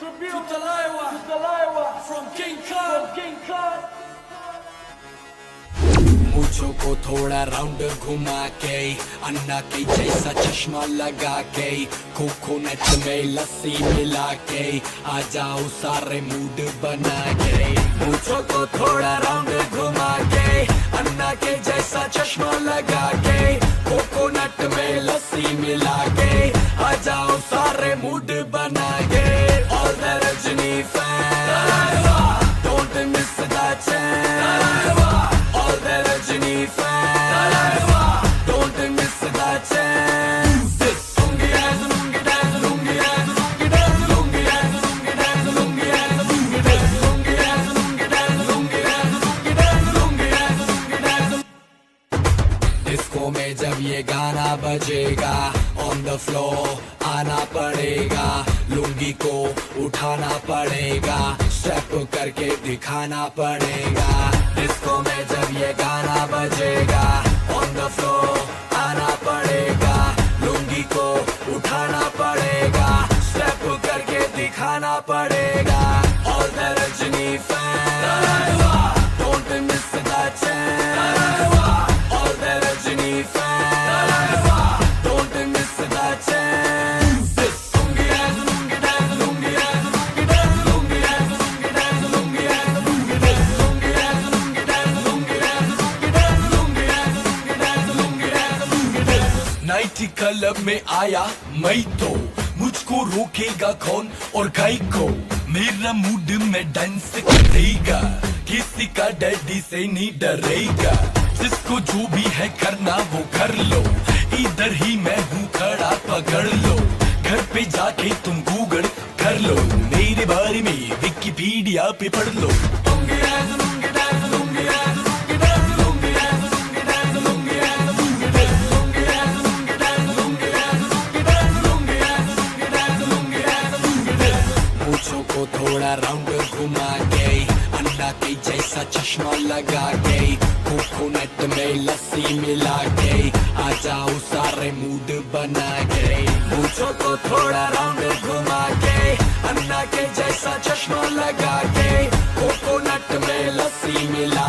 tribute to Talaiwa from King Khan. मूछों को थोड़ा round घुमा के अन्ना के जैसा चश्मा लगा के कोकोनट में लस्सी मिला के आ जाओ सारे मूड बना के। मूछों को थोड़ा राउंड घुमा के अन्ना के जैसा चश्मा लगा के कोकोनट में लस्सी मिला के आ जाओ सारे मूड बना के। All the Rajini fans, don't miss that chance. All the Rajini fans, don't miss that chance. Lungi dance, lungi dance, lungi dance, lungi dance, lungi dance, lungi dance, lungi dance, lungi dance, lungi dance, lungi dance, lungi dance, lungi dance, lungi dance, lungi dance. Disco में जब ये गाना बजेगा on the floor आना पड़ेगा, लुंगी को उठाना पड़ेगा, स्टेप करके दिखाना पड़ेगा। डिस्को में जब ये गाना बजेगा on the floor आना पड़ेगा, लुंगी को उठाना पड़ेगा, स्टेप करके दिखाना पड़ेगा। All the Rajini fans, don't miss that chance. All the Rajini fans, don't miss that chance. Lungi dance, lungi dance, lungi dance, lungi dance, lungi dance, lungi dance, lungi dance, lungi dance, lungi dance, lungi dance, lungi dance, lungi dance, lungi dance, lungi dance, lungi dance. Nighty club में आया मैं तो मुझको रोकेगा कौन और गाय को। मेरा मूड में डांस करेगा, किसी का डैडी से नहीं डरेगा। जिसको जो भी है करना वो कर लो, इधर ही मैं हूँ खड़ा पकड़ लो। घर पे जाके तुम गूगल कर लो, मेरे बारे में विकिपीडिया पे पढ़ लो। Lungi dance, lungi dance, lungi dance, lungi dance, lungi dance, lungi dance, lungi dance, lungi dance, lungi dance, lungi dance, lungi dance, lungi dance, lungi dance, lungi dance, lungi dance, lungi dance। मूंछों को थोड़ा राउंड घुमा के अन्ना के जैसा चश्मा लगा के कोकोनट में लस्सी मिला के आ जाओ सारे मूड बना के। मूंछों को थोड़ा राउंड घुमा के अन्ना के जैसा चश्मा लगा के कोकोनट में लस्सी मिला